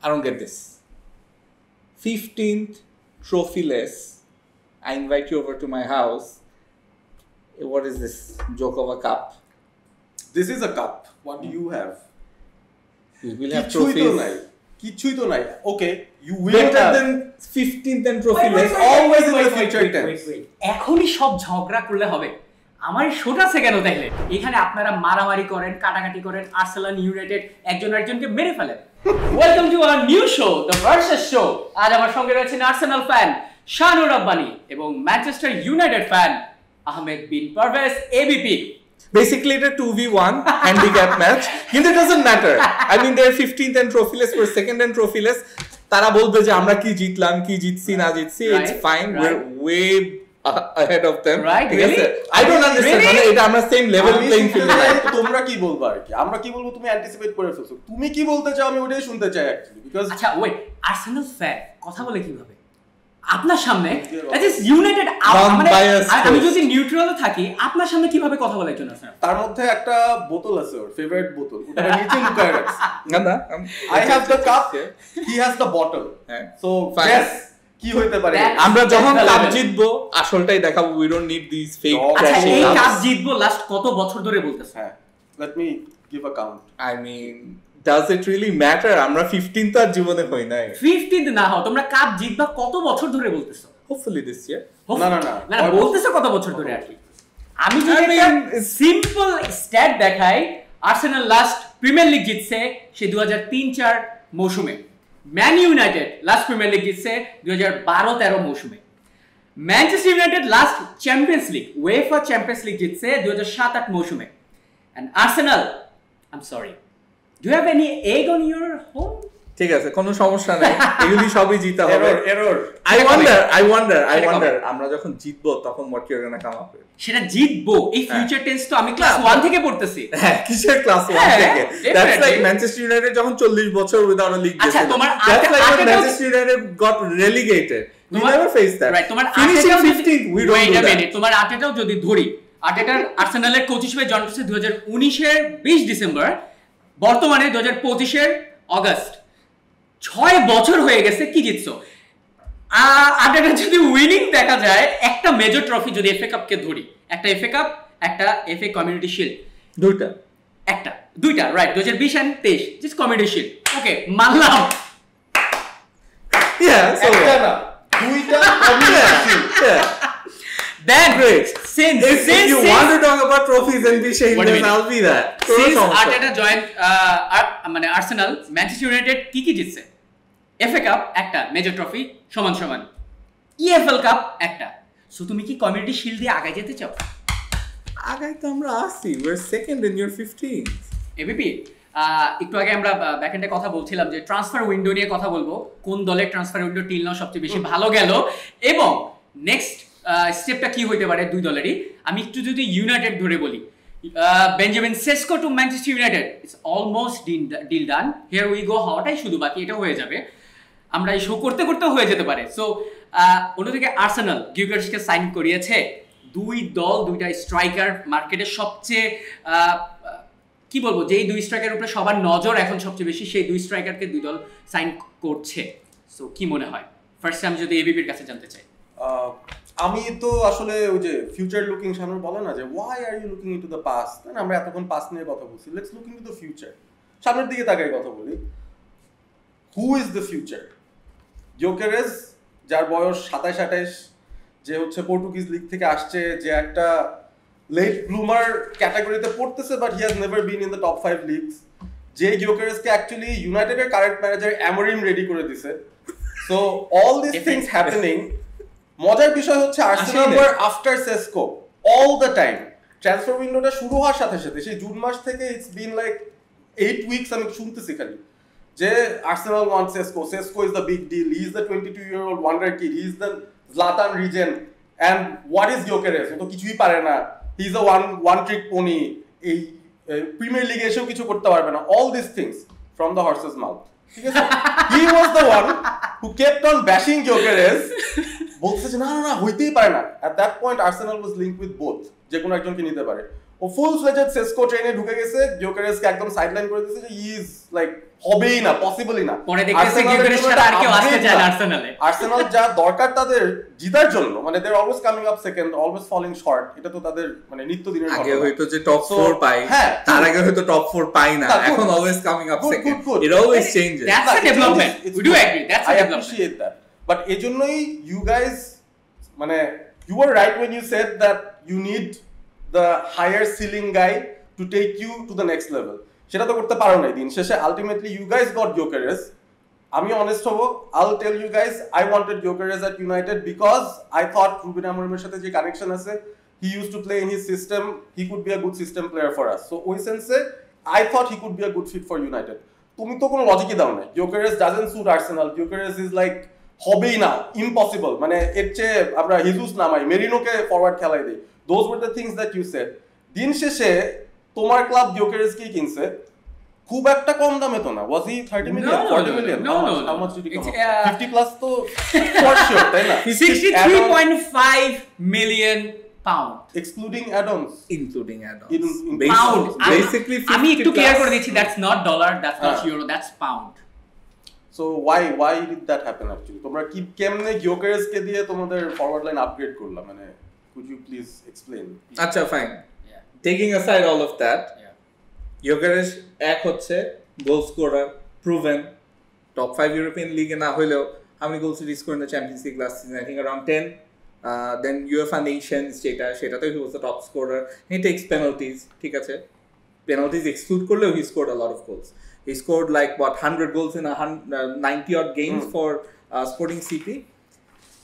I don't get this. 15th trophyless. I invite you over to my house. What is this joke of a cup? This is a cup. What do you have? We will have trophies. Kichuy to nai. Okay, you will Better have. than 15th and trophyless. Always in the future tense. এখনই সব ঝগড়া করলে হবে আমার শোটা আছে কেন তাইলে এখানে আপনারা মারামারি করেন কাটাকাটি করেন আর্সেনাল ইউনাইটেড একজন আরেকজনকে মেরে ফেলেন welcome to our new show the versus show আজ আমার সঙ্গে রয়েছেন আর্সেনাল ফ্যান শানুর রাব্বানি এবং Manchester United fan Ahmed Bin Parvez ABP Basically, it's a 2v1 handicap match. But it doesn't matter. I mean, they're 15th and trophyless, we're second and trophyless. Tara bolbe je amra ki jitlam, ki jitsi na jitsi. It's fine. We're way ahead of them. Right? Really? I don't understand. Really? It's amra same level playing field. তোমরা কি বলবো আর কি আমরা কি বলবো তুমি anticipate করে ফেলছো তুমি কি বলতে চাও আমি ওটাই শুনতে চাই অ্যাকচুয়ালি বিকজ আচ্ছা ওয়েট আর্সেনাল ফ্যান কথা বলে কিভাবে আপনার সামনে দ্যাট ইজ ইউনাইটেড আমি যদি নিউট্রালে থাকি আপনার সামনে কিভাবে কথা বলে একজন আর্সেনাল তার মধ্যে একটা বোতল আছে ওর ফেভারিট বোতল ওটা নিচে লুকায় রাখছে না I have the cup he has the bottle so guess কি হইতে পারে আমরা যখন কাপ জিতবো আসলটাই দেখাবো we don't need this fake আচ্ছা এই কাপ জিতবো লাস্ট কত বছর ধরে বলতেছ হ্যাঁ let me give a count I mean does it really matter আমরা 15th আর জীবনে হই নাই 15th না হও তোমরা কাপ জিতবা কত বছর ধরে বলতেছো hopefully this year না বলতেছো কত বছর ধরে আর কি আমি যদি একটা সিম্পল স্ট্যাট দেখাই আর্সেনাল লাস্ট প্রিমিয়ার লিগ জিতছে সে 2003-4 মৌসুমে Man United last Premier League জিতছে 2012-13 মৌসুমে Manchester United last Champions League UEFA Champions League জিতছে 2007-8 মৌসুমে and Arsenal I am sorry Do you have any egg on your home? ঠিক আছে কোনো সমস্যা নাই এগুলি সবই জিতা হবে এরর I wonder আমরা যখন জিতবো তখন what you're going to come up with সেটা জিতবো এই ফিউচার টেন্স তো আমি ক্লাস 1 থেকে পড়তেছি হ্যাঁ কিসের ক্লাস 1 থেকে that's like Manchester United যখন 40 বছর without a league আচ্ছা তোমার that's like when Manchester United got relegated we never faced that right তোমার finishing 15th we don't do that তোমার আর্টেটাও যদি ধরি আর্টেটার আর্সেনালের কোচ হিসেবে জয়েন করছে 2019 এর 20 ডিসেম্বর বর্তমানে 2025 এর অগস্ট 6 বছর হয়ে গেছে কি জিতছো আর্টেটা যদি উইনিং দেখা যায় একটা মেজর ট্রফি যদি এফএ কাপকে ধরি একটা এফএ কাপ একটা এফএ কমিউনিটি শিল্ড দুইটা right 2020 and 23 just community shield okay মানলাম so দুইটা community shield Then great. Since you want to talk about trophies and be shamed, then I'll be that. Since Arteta joined মানে Arsenal Manchester United কি জিতছে FA cup একটা major trophy সমান EFL cup একটা so তুমি কি community shield দিয়ে আগায় যেতে চাও আগায় তো আমরা আসি we're second in your 15th ABP একটু আগে আমরা ব্যাকএন্ডে কথা বলছিলাম যে ট্রান্সফার উইন্ডো নিয়ে কথা বলবো কোন দলের ট্রান্সফার উইন্ডো টিল নাও সবচেয়ে বেশি ভালো গেল এবং নেক্সট স্টেপটা কি হইতে পারে দুই দলেরই আমি একটু যদি ইউনাইটেড ধরে বলি Benjamin Sesko to Manchester United it's almost deal done here we go হওয়াটাই শুধু বাকি এটা হয়ে যাবে আমরা এই শো করতে হয়ে যেতে পারে সো অন্যদিকে আর্সেনাল গিউকার্সকে সাইন করিয়েছে দুইটা স্ট্রাইকার মার্কেটের সবচেয়ে কি বলবো যেই দুই স্ট্রাইকারের উপরে সবার নজর এখন সবচেয়ে বেশি সেই দুই স্ট্রাইকারকে দুই দল সাইন করছে সো কি মনে হয় ফার্স্ট টাইম যদি এবিপির কাছে জানতে চাই আমি তো আসলে ওই যে ফিউচার লুকিং শানুর বলে না যে why are you looking into the past আমরা এতক্ষণ পাস্ট নিয়ে কথা বলছি let's look into the future সামনের দিকে তাকাই কথা বলি who is the future Gyokeres যার বয়স 27-28 যে হচ্ছে পর্তুগিজ লিগ থেকে আসছে যে একটা লেট ব্লুমার ক্যাটাগরিতে পড়তেছে but he has never been in the top 5 leagues যে গিয়োকেরেসকে অ্যাকচুয়ালি ইউনাইটেডের কারেন্ট ম্যানেজার অ্যামোরিম রেডি করে দিছে so all this things happening মজার বিষয় হচ্ছে Arsenal were after Sesko all the time transfer উইন্ডোটা শুরু হওয়ার সাথে সেই জুন মাস থেকে ইটস বিন লাইক 8 উইকস আমি শুনতেছি খালি যে Arsenal want Sesko is the big deal he is the 22-year-old wonder kid he is the Zlatan risen and what is Gyokeres ও তো কিছুই পারে না he is a one trick pony এই প্রিমিয়ার লিগে এসেও কিছু করতে পারবে না all this things from the horse's mouth ঠিক আছে he was the one who kept on bashing Gyokeres বলতেছে যে না হইতেই পারে না at that point Arsenal was linked with both যে কোনো একজনকে নিতে পারে ও ফুল ফ্লেজেড সেসকো ট্রেনে ঢুকে গেছে, গিওকেরেসকে একদম সাইডলাইন করে দিয়েছে যে হি ইজ লাইক হবেই না, পসিবলই না। পরে দেখতেছে গিওকেরেস ছাড়া আর কেউ আসতে চায় না আর্সেনালে। আর্সেনাল যা দরকার তাদের জিতার জন্য, মানে they are always coming up second, always falling short, এটা তো তাদের মানে নিত্যদিনের ঘটনা। আগে হয়তো যে টপ 4 পাই, তার আগে হয়তো টপ 4 পাই না, এখন always coming up second, it always changes. That's a development, we do agri, that's a development. I appreciate that, but এজন্যই ইউ গাইজ মানে you were right when you said that you need the higher ceiling guy to take you to the next level. সেটা তো করতে পারো না দিন শেষে। Ultimately you guys got Gyökeres. আমি অনেস্ট হব, I'll tell you guys, I wanted Gyökeres at United because I thought Ruben Amorim's সাথে যে কানেকশন আছে, he used to play in his system, he could be a good system player for us. So ওই সেন্সে I thought he could be a good fit for United. তুমি তো কোনো লজিকই দাও না। Gyökeres doesn't suit Arsenal. Gyökeres is like হবেই না, impossible, মানে এর চেয়ে আমরা হিজুস নামাই, মেরিনোকে ফরওয়ার্ড খেলাই দেই। Those were the things that you said. দিন শেষে তোমার ক্লাব গিওকেরেসকেই কিনছে খুব একটা কম দামে তো না। Was he 30 million 40 million? How much did he come? 50 plus তো ফর শিওর, তাই না? 63.5 million pound excluding Adams, including Adams, pound. Basically আমি একটু ক্লিয়ার করে দিচ্ছি, that's not dollar, that's not euro, that's pound. So why did that happen actually? তোমরা কি কেমনে গিওকেরেস কে দিয়ে তোমাদের ফরওয়ার্ড লাইন আপগ্রেড করলা, মানে could you please explain? আচ্ছা fine, taking aside all of that, Gyökeres এক হচ্ছে goal scorer, proven, top 5 European লিগে না হইলেও how many goals did he score in the Champions League last season? I think around 10. Then UEFA Nations সেটাতে he was the top scorer. He takes penalties, ঠিক আছে, penalties exclude করলেও he scored a lot of goals. He scored like 100 goals in 90 odd games for Sporting CP.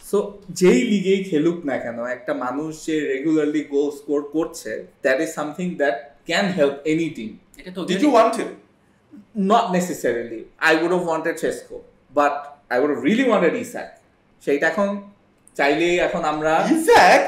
So যেই লিগেই খেলুক না কেন একটা মানুষ যে রেগুলারলি গোল স্কোর করছে, that is something that can help any team. Did you want him? Not necessarily. I would have wanted Sesko, but I would have really wanted Isak. সেইটা এখন চাইলে এখন আমরা Isak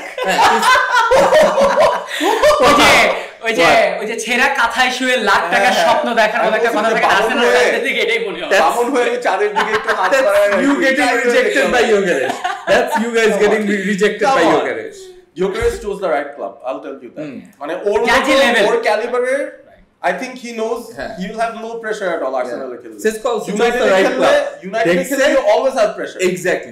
ওই যে ছেঁড়া কাঁথায় শুয়ে লাখ টাকার স্বপ্ন দেখার মতো একটা কথা থেকে আর্সেনাল কাছে থেকে এটাই বলি। বামন হয়ে চাঁদের দিকে একটু হাত বাড়ায়, you getting rejected by Gyökeres. That's you guys getting rejected by Gyökeres. Gyökeres chose the right club, I'll tell you that. মানে ওর ক্যালিবারের I think he knows he will have no pressure at all Arsenal এ খেললে। Sesko also chose the right club. United খেললে you always have pressure. Exactly.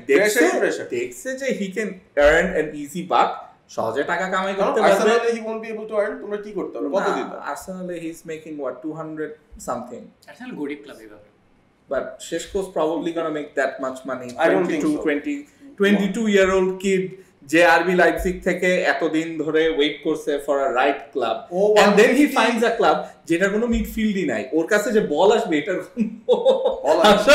দেখছে যে he can earn an easy buck. সহজে টাকা কামাই করতে পারবে। আর্সেনালে he won't be able to earn, তোমরা কি করতে হবে, কত দিতে? আর্সেনালে he is making what 200 something. Arsenal গরিব ক্লাব এভাবে। But Sesko's probably going to make that much money. I don't think so. 22-year-old kid যে আরবি লাইপজিগ থেকে এতদিন ধরে ওয়েট করছে for a right club, and then he finds a club যেটা কোনো মিডফিল্ডই নাই, ওর কাছে যে বল আসবে এটার বল আসবে,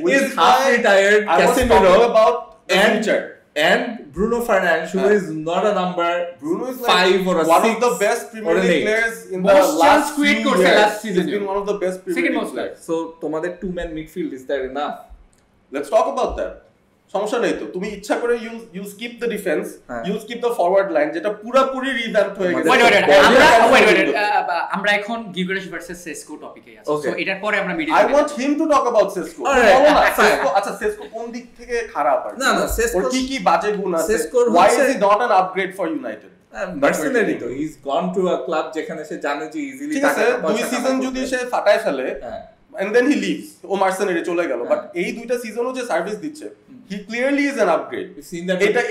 which is half retired Casemiro about the future. And Bruno Fernandes, who is not a number, Bruno is 5 or a 6, one of the best Premier League players in the last few years. He's been one of the best Premier League players. So, তোমাদের 2-man midfield, is that enough? Let's talk about that. সমস্যা নেই তো, তুমি ইচ্ছা করে you skip the defense, you skip the forward line, যেটা পুরোপুরি revamp হয়ে গেছে। আমরা এখন গিওকেরেস ভার্সেস সেসকো টপিকে আছি, সো এটার পরে আমরা media I want him to talk about Sesko. আচ্ছা সেসকো কোন দিক থেকে খারাপ আর না সেসকো ওর কি বাজে গুণ আছে? Why is he not an upgrade for United? Personally তো he's gone to a club যেখানে সে জানে যে ইজিলি টাকা পয়সা, দুই সিজন যদি সে ফাটায় ফেলে and then he leaves, ও মার্সেনারে চলে গেল, বাট এই দুইটা সিজনও যে সার্ভিস দিচ্ছে, he clearly is an upgrade.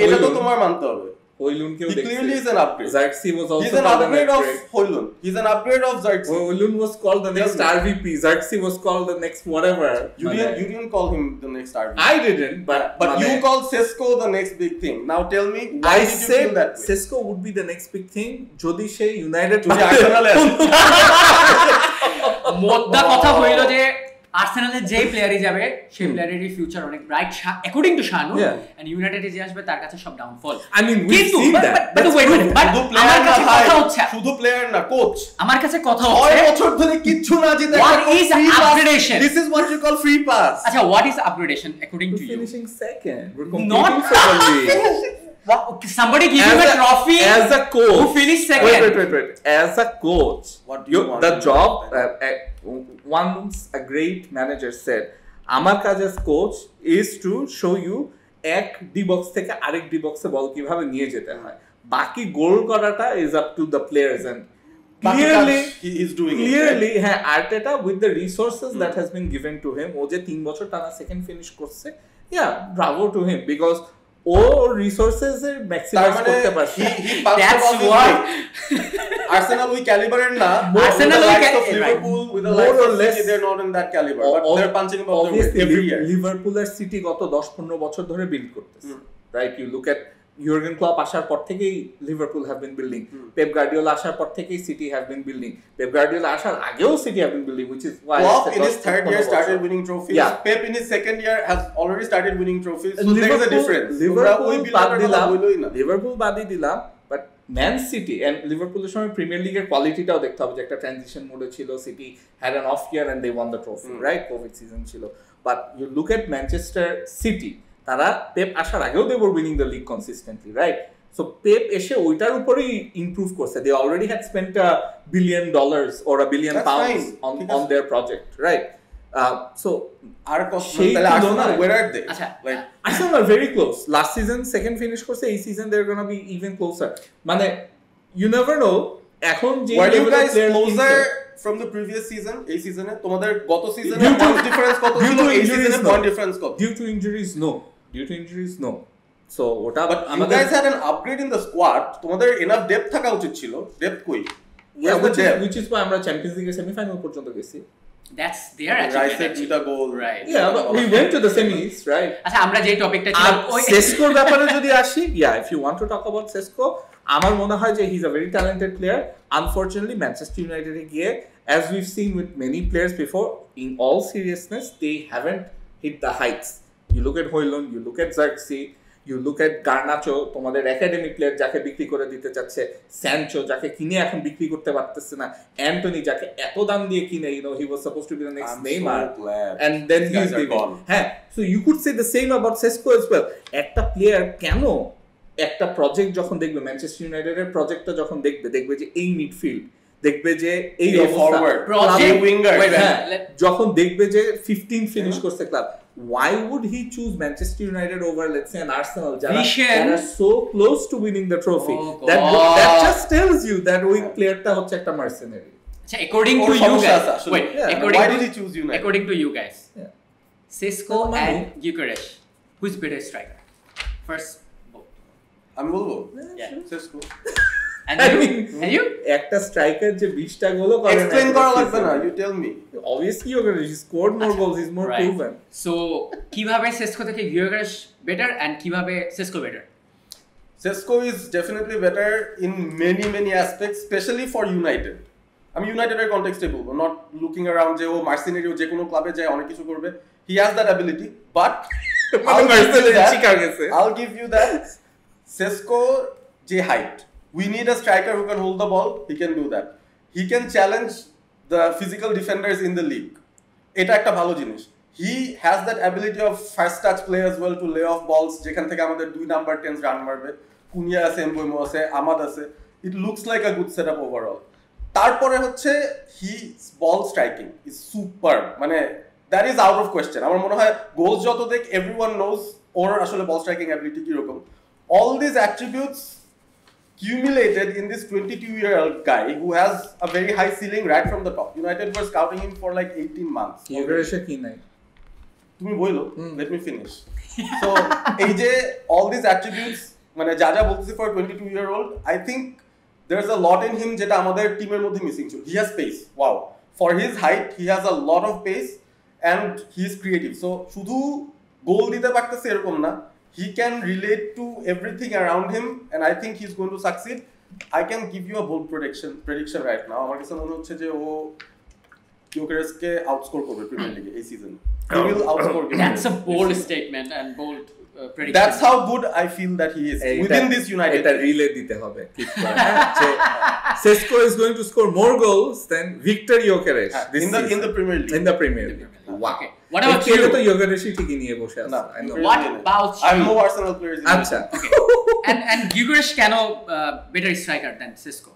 এটা তো তোমার মানতে হবে। হইলুনকেও দেখছি, he clearly is an upgrade. Zirkzee was also he's an upgrade of Højlund. He's an upgrade of Zirkzee. Højlund was called the next RVP. Zirkzee was called the next whatever. You didn't call him the next RVP. I didn't, but you called Sesko the next big thing. Now tell me, why did you feel that way? Sesko would be the next big thing যদি সে United আর্সেনালে মোদ্দা কথা হইল যে আর্সেনালে যে প্লেয়ারই যাবে সেই প্লেয়ারেরই ফিউচার অনেক bright according to Shanu, and ইউনাইটেডে যে আসবে তার কাছে সব downfall. I mean we've seen that. But wait, আমার কাছে কথা হচ্ছে, শুধু প্লেয়ার না, কোচ। আমার কাছে কথা হচ্ছে 6 বছর ধরে কিচ্ছু না জিতে what is upgradation? This is what you call free pass. আচ্ছা, what is upgradation according to you? Finishing second. We're competing for the league. Somebody give him a trophy as a coach who finished second. Wait. As a coach, what do you want? The job once a great manager said, আমার কাজ as coach is to show you এক D box থেকে আরেক D বক্সে বল কিভাবে নিয়ে যেতে হয়। বাকি গোল করাটা is up to the players and বাকি clearly কাজ he is doing it, clearly হ্যাঁ Arteta with the resources that has been given to him ও যে 3 বছর টানা সেকেন্ড ফিনিশ করছে bravo to him because ও রিসোর্সেস এর ম্যাক্সিমাইজ করতে পারছে That's what Arsenal ওই ক্যালিবারের না Arsenal ওই Liverpool with the likes of City they're not in that caliber but they're punching above their weight every year. Liverpool আর City গত 10-15 বছর ধরে বিল্ড করতেছে right you look at Jurgen Klopp আসার পর থেকেই Liverpool have been building Pep Guardiola আসার পর থেকেই City have been building Pep Guardiola আসার আগেও City have been building which is why Klopp in his third year started winning trophies. Pep in his second year has already started winning trophies. So there is a difference. Liverpool বাদই দিলাম but man city and লিভারপুলের সময় premier লিগের কোয়ালিটিটাও দেখতে হবে যে একটা transition মোডে ছিল City had an off year and they won the trophy right Covid season ছিল but you look at Manchester City তারা পেপ আসার আগেও they were winning the league consistently right so Pep এসে ওইটার উপরেই ইমপ্রুভ করছে they already had spent $1 billion or $1 billion on their project right so আর Arsenal where are they আচ্ছা like Arsenal are very close last season second finish করছে এই season they're going to be even closer মানে you never know এখন যে were you guys closer from the previous season এই সিজনে তোমাদের গত সিজনে পয়েন্ট ডিফারেন্স কত ছিল এই সিজনে পয়েন্ট ডিফারেন্স কত due to injuries no so ওটা but you guys had an upgrade in the squad তোমাদের enough depth থাকা উচিত ছিল depth কই which is why আমরা চ্যাম্পিয়ন্স লিগের সেমিফাইনাল পর্যন্ত গেছি that's their Rice did a goal right but we went to the semis right আচ্ছা আমরা যে টপিকটা ছিল ওই সেসকোর ব্যাপারে যদি আসি if you want to talk about Sesko আমার মনে হয় যে he's a very talented player unfortunately Manchester United এ গিয়ে as we've seen with many players before in all seriousness they haven't hit the heights you look at Højlund you look at Xerxes you look at Garnacho তোমাদের academy player যাকে বিক্রি করে দিতে চাচ্ছে Sancho যাকে কিনে এখন বিক্রি করতে পারতেছে না অ্যান্টনি যাকে এত দাম দিয়ে কিনে he was supposed to be the next Neymar and then he's gone হ্যাঁ so you could say the same about Sesko as well একটা প্লেয়ার কেন একটা প্রজেক্ট যখন দেখবে ম্যানচেস্টার ইউনাইটেডের প্রজেক্টটা যখন দেখবে যে এই মিডফিল্ড দেখবে যে এই ফরওয়ার্ড project উইঙ্গার যখন দেখবে যে 15 ফিনিশ করছে club why would he choose Manchester United over let's say an Arsenal that are so close to winning the trophy that just tells you that ওই প্লেয়ারটা হচ্ছে একটা mercenary আচ্ছা according to you guys wait why did he choose United according to you guys Sesko and Gyökeres who is better striker first আমি বলবো Sesko and you একটা striker যে 20টা গোলও করে এক্সপ্লেইন করা লাগবে না you tell me obviously he scored more goals he's more proven so কিভাবে Sesko থেকে Gyökeres better and কিভাবে Sesko better Sesko is definitely better in many aspects especially for United আমি ইউনাইটেডের কনটেক্সটে বলবো নট লুকিং অ্যারাউন্ড যে ও মার্সিনেরি ও যে কোনো ক্লাবে যায় অনেক কিছু করবে he has that ability but I'll give you that Sesko যে height we need a striker who can hold the ball he can do that he can challenge the physical defenders in the league এটা একটা ভালো জিনিস he has that ability of first touch play as well to lay off balls যেখান থেকে আমাদের 2 number 10 run মারবে কুনিয়া আছে এমবুমো আছে আমাদ আছে it looks like a good setup overall তারপরে হচ্ছে his ball striking is super মানে that is out of question আমার মনে হয় গোলস যত দেখ everyone knows ওর আসলে ball striking ability কি রকম all these attributes accumulated in this 22-year-old guy who has a very high ceiling right from the top. United were scouting him for like 18 months. তুমি বইলো let me finish. So এই যে all these attributes মানে যা যা বলতেছি for a 22-year-old I think there's a lot in him যেটা আমাদের টিমের মধ্যে মিসিং ছিল. He has pace. Wow. For his height he has a lot of pace and he is creative. So শুধু গোল দিতে পারতেছে এরকম না. He can relate to everything around him and I think he's going to succeed. I can give you a bold prediction right now. আমার কাছে মনে হচ্ছে যে ও Gyökeres কে আউটস্কোর করবে প্রিমিয়ার লিগে এই season. He will outscore Gyökeres. That's a bold statement and bold prediction. That's how good I feel that he is within this United. এটা relay দিতে হবে ঠিক করে। Sesko is going to score more goals than Victor Gyökeres in the Premier League. In the Premier League. Wow. Okay. What about you? তো Gyökeres ঠিকই নিয়ে বসে আছে। What about you? I know Arsenal players. আচ্ছা। Okay. And Gyökeres কেন better striker than Sesko?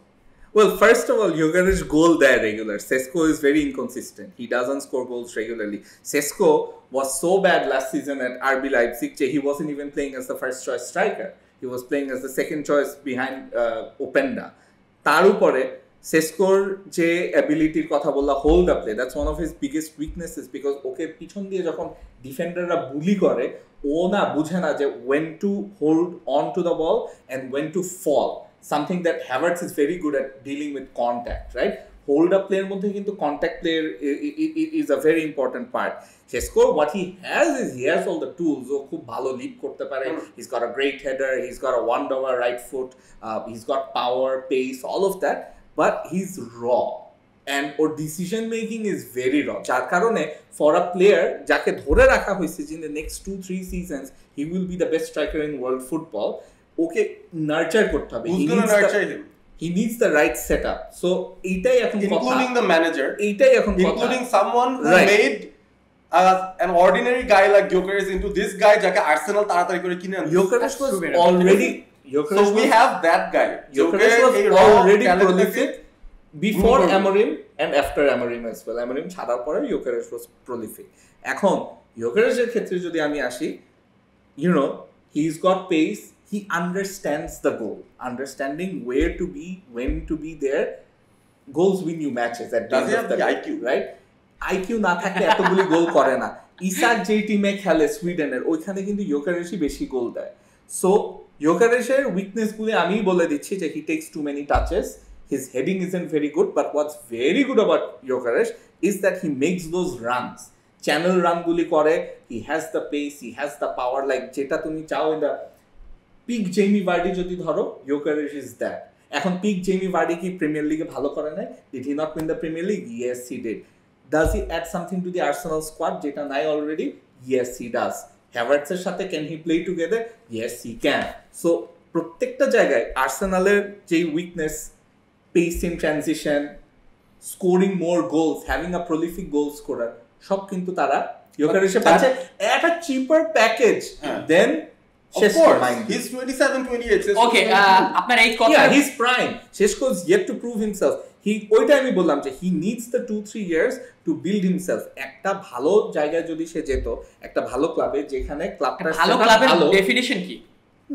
Well, first of all, Gyökeres goal there regular. Sesko is very inconsistent. He doesn't score goals regularly. Sesko was so bad last season at RB Leipzig. He wasn't even playing as the first choice striker. He was playing as the second choice behind Openda. তার উপরে সেস্কোর যে অ্যাবিলিটির কথা বললা hold up play, that's one of his biggest weaknesses, because ওকে পিছন দিয়ে যখন ডিফেন্ডাররা বুলি করে ও না বুঝে না যে when to hold on to the ball and when to fall, something that Havertz is very good at dealing with contact, right? Hold up player মধ্যে কিন্তু contact player is a very important part. Sesko, what he has is he has all the tools. ও খুব ভালো lead করতে পারে, he's got a great header, he's got a one-over right foot, he's got power, pace, all of that, but he's raw. And or decision making is very র, যার কারণে for a player যাকে ধরে রাখা হয়েছে যে in the next 2-3 seasons he will be the best striker in world football, okay nurture করতে হবে। He needs the right setup. So এইটাই এখন including the manager, এইটাই এখন including someone who made an ordinary guy like Gyökeres into this guy যাকে Arsenal তাড়াতাড়ি করে কিনে আনছে। Gyökeres was already so we have that guy. Gyökeres was already prolific before Amorim and after Amorim as well. Amorim ছাড়ার পরে Gyökeres was prolific. এখন Gyökeres এর ক্ষেত্রে যদি আমি আসি, you know, he's got pace, he understands the goal, understanding where to be, when to be there. Goals win you matches at the end of the IQ, right? IQ না থাকলে এতগুলি গোল করে না। ইসাক যে টিমে খেলে সুইডেনের, ওইখানে কিন্তু Gyökeresই বেশি গোল দেয়। সো Gyökeresের উইকনেস গুলি আমি বলে দিচ্ছি যে he takes too many touches, his heading isn't very good, but what's very good about Gyökeres is that he makes those runs, channel run গুলি করে, he has the pace, he has the power, like যেটা তুমি চাও in the peak Jamie Vardy যদি ধরো, Gyökeres is that. এখন peak Jamie Vardy কি premier লিগে ভালো করে নাই? Did he not win the Premier League? Yes, he did. Does he add something to the Arsenal squad যেটা নাই already? Yes, he does. Havertz এর সাথে can he play together? Yes, he can. So প্রত্যেকটা জায়গায় আর্সেনালের যে weakness, pace in transition, scoring more goals, having a prolific goal scorer, সব কিন্তু তারা Gyökeresে পাচ্ছে at a cheaper package than Sesko. He's 27-28. Okay, আপনার এই কথা, yeah, he's prime. Sesko is yet to prove himself. ওইটা আমি বললাম যে he needs the 2-3 years to build himself. একটা ভালো জায়গায় যদি সে যেত, একটা ভালো ক্লাবে যেখানে ক্লাবটা ভালো ক্লাবের ডেফিনিশন কি,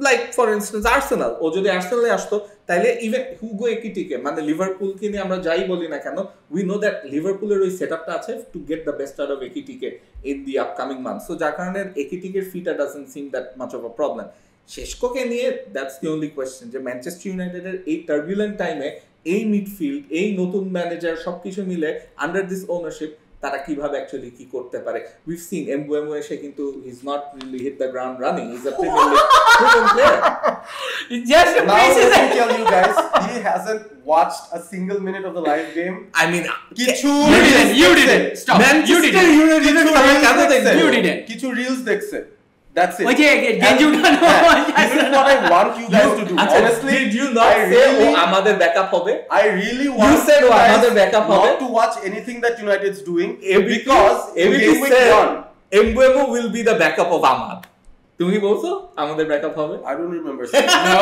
লাইক ফর ইনস্টেন্স আর্সেনাল, ও যদি আর্সেনালে আসতো তাইলে ইভেন হুগো একিটিকে, মানে লিভারপুলকে নিয়ে আমরা যাই বলি না কেন, উই নো দ্যাট লিভারপুলের ওই সেটআপটা আছে to get the best out of একিটিকে in the upcoming month. So যার কারণে একিটিকের ফিটা doesn't seem that much of a problem. শেষকোকে নিয়ে দ্যাটস দি অনলি কোয়েশ্চেন যে ম্যানচেস্টার ইউনাইটেডের এই টার্বুলেন্ট টাইমে এই মিডফিল্ড, এই নতুন ম্যানেজার সবকিছু মিলে আন্ডার দিস ওনারশিপ তারা কিভাবে অ্যাকচুয়ালি কি করতে পারে। উইভ সিন এমবুয়েমো এসে কিন্তু is not really hit the ground running, is a Premier League proven player. Just now let me tell you guys, he hasn't watched a single minute of the live game. I mean, you didn't stop. Manchester United you didn't. কিছু reels দেখছে, that's it. ওই যে গেঞ্জি উঠানো, this is what I want you guys to do. Honestly, did you not say ও আমাদের backup হবে? I really want you said ও আমাদের backup হবে not to watch anything that United's doing because game week 1 Mbeumo will be the backup of Ahmad. তুমি বলছো আমাদের backup হবে? I don't remember. No,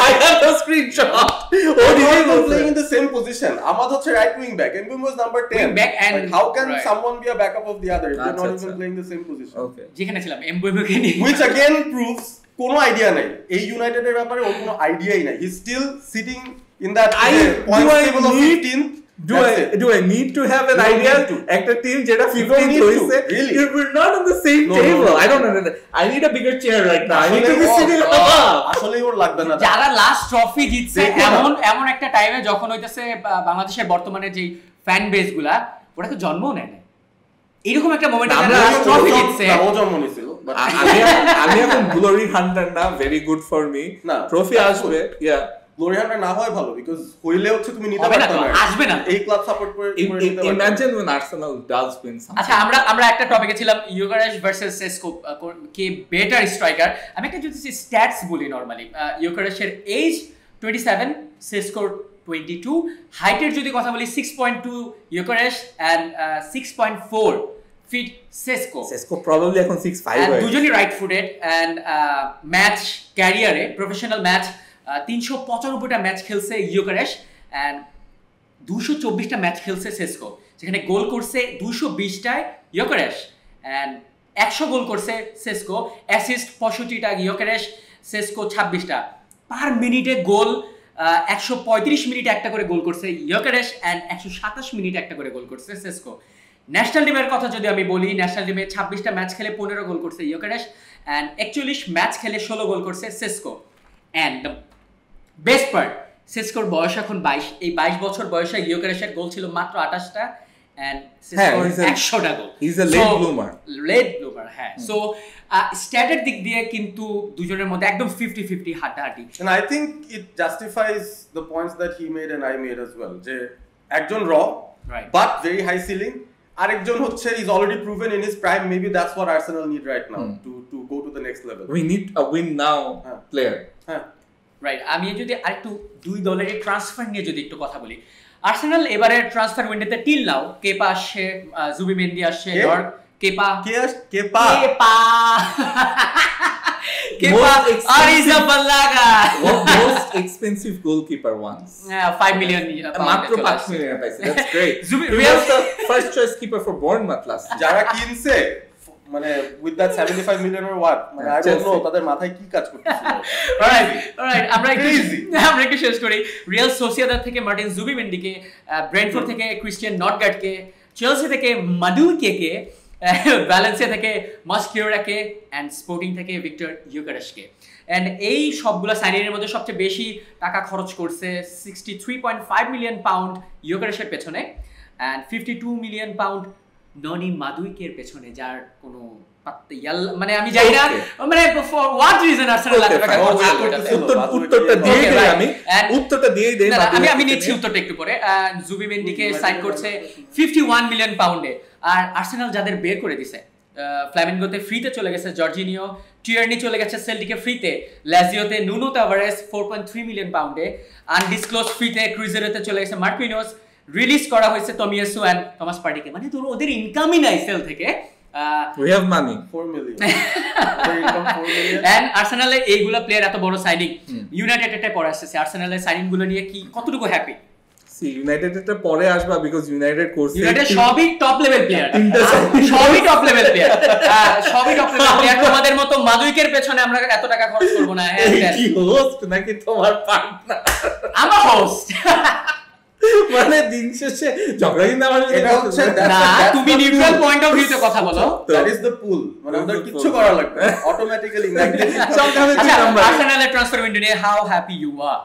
I have the screenshot. They playing in the same position. Ahmad হচ্ছে right wing back and Mbeumo was number 10. Back and like, how can someone be a backup of the other if they're not even playing the same position? Okay. যেখানে ছিলাম Mbeumo কে নিয়ে, which again proves কোনো idea নাই এই ইউনাইটেডের ব্যাপারে, ওর কোনো আইডিয়াই নাই। He's still sitting in that point table of 15th. Do I need to have an idea to একটা টিম যেটা 15th হইছে? We're not on the same table. I don't know. I need a bigger chair right now. I need to be sitting up. আসলে ওর লাগবে না। যারা last trophy জিতছে এমন একটা টাইমে যখন হইতাছে বাংলাদেশের বর্তমানে যে ফ্যান বেস গুলা ওরা তো জন্মও নেয় না, এরকম একটা মোমেন্টে যারা লাস্ট ট্রফি জিতছে, ও জন্ম নিছিল। আমি এখন গ্লোরি হান্টার না, very good for me. Trophy আসবে, ইয়া গ্লোরি হান্টার না হয় ভালো, বিকজ হইলে হচ্ছে তুমি নিতে পারতে না, আসবে না। এই ক্লাব সাপোর্ট করে নিতে পারবে। Imagine when Arsenal does win something. আচ্ছা, আমরা একটা টপিকে ছিলাম Gyökeres ভার্সেস সেসকো, কে বেটার স্ট্রাইকার। আমি একটা যদি স্ট্যাটস বলি, নরমালি Gyökeres এর এজ 27, সেসকোর 22, হাইটের যদি কথা বলি 6.2 Gyökeres and 6.4 fit Sesko probably এখন 6'5 হয়। দুজনই রাইট ফুটেড এন্ড ম্যাচ ক্যারিয়ারে, প্রফেশনাল ম্যাচ 395টা ম্যাচ খেলছে Gyökeres এন্ড 224টা ম্যাচ খেলছে সেসকো, যেখানে গোল করছে 220টায় Gyökeres এন্ড 100 গোল করছে সেসকো, অ্যাসিস্ট 65টা Gyökeres সেসকো 26টা, পার মিনিটে গোল 135 মিনিটে একটা করে গোল করছে ইয়োকেরেশ অ্যান্ড 127 মিনিটে একটা করে গোল করছে সেসকো। ন্যাশনাল টিমের কথা যদি আমি বলি, ন্যাশনাল টিমে 26টা ম্যাচ খেলে 15 গোল করছে ইয়োকেরেশ অ্যান্ড 41 ম্যাচ খেলে 16 গোল করছে Sesko. And the best part, সেসকোর বয়স এখন 22, এই 22 বছর বয়সে ইয়োকেরেশের গোল ছিল মাত্র 28টা অ্যান্ড সেসকোর 100টা goal. He is a late bloomer. হ্যাঁ। সো স্ট্যাটের দিক দিয়ে কিন্তু দুজনের মধ্যে একদম 50-50 হাড্ডাহাড্ডি। And I think it justifies the points that he made and I made as well, যে একজন Right. but very high ceiling, আরেকজন হচ্ছে is already proven in his prime. Maybe that's what Arsenal need right now to go to the next level. We need a win now player. Right. আমি যদি আরেকটু দুই দলের transfer নিয়ে যদি একটু কথা বলি, আর্সেনাল এবারের ট্রান্সফার উইন্ডোতে টিল নাও কেপা আসছে, জুবিমেন্দি আসছে, কেপা আরিজাবালাগা most expensive goalkeeper once. 5 million মাত্র 5 মিলিয়ন পাইছে। That's great. He was the first choice keeper for Bournemouth last year. যারা কিনছে মানে with that 75 million or what, মানে I don't know তাদের মাথায় কি কাজ করতেছিল। অলরাইট, আমরা একটু শেষ করি। রিয়াল সোসিয়েদাদ থেকে মার্টিন জুবিমেন্দিকে, ব্রেন্টফোর্ড থেকে ক্রিস্টিয়ান নটগার্ডকে, চেলসি থেকে মাদুইকেকে, ভ্যালেন্সিয়া থেকে মাস্কিউরাকে অ্যান্ড স্পোর্টিং থেকে ভিক্টর ইয়োকেরেশকে। অ্যান্ড এই সবগুলো সাইনিংয়ের মধ্যে সবচেয়ে বেশি টাকা খরচ করছে 63.5 মিলিয়ন পাউন্ড ইয়োকেরেশের পেছনে অ্যান্ড 52 মিলিয়ন পাউন্ড ননি মাদুইকের পেছনে, যার কোনো মানে আমি জানি না মানে ফর হোয়াট রিজন আর্সেনাল এত টাকা খরচ করছে। উত্তরটা দিয়ে দেই। আমি নিচ্ছি উত্তরটা একটু পরে। জুবিমেন্দিকে সাইন করছে 51 মিলিয়ন পাউন্ডে। আর আর্সেনাল যাদের বের করে দিছে, ফ্ল্যামিঙ্গোতে ফ্রিতে চলে গেছে জর্জিনিও, টিয়ারনি চলে গেছে সেল্টিকে ফ্রিতে, লাজিওতে নুনো তাভারেস 4.3 মিলিয়ন পাউন্ডে, আনডিসক্লোজ ফ্রিতে ক্রুজেরোতে চলে গেছে মার্কুইনোস, রিলিজ করা হয়েছে টমিয়াসু এন্ড টমাস পার্টিকে। মানে তোর ওদের ইনকামই নাই সেল থেকে। We have money 4 million ওদের ইনকাম 4 million এন্ড আর্সেনালে এইগুলা প্লেয়ার এত বড় সাইনিং, ইউনাইটেডের পরে আসছে। আর্সেনালের সাইনিং গুলো নিয়ে কি কতটুকু হ্যাপি? ইউনাইটেডের পরে আসবা বিকজ ইউনাইটেড কোর্স ইউনাইটেড সবই টপ লেভেল প্লেয়ার, সবই টপ লেভেল প্লেয়ার, সবই টপ লেভেল প্লেয়ার। তোমাদের মতো মাদুইকের পেছনে আমরা এত টাকা খরচ করব না। কি হোস্ট নাকি তোমার পার্টনার? আমার হোস্ট। মানে দিন শেষে ঝগড়া কিন্তু আমার এটা হচ্ছে না, তুমি নিউট্রাল পয়েন্ট অফ ভিউতে কথা বলো। দ্যাট ইজ দ্য পুল, মানে আমাদের কিছু করা লাগবে না, অটোমেটিক্যালি আর্সেনালের ট্রান্সফার উইন্ডো নিয়ে how happy you are?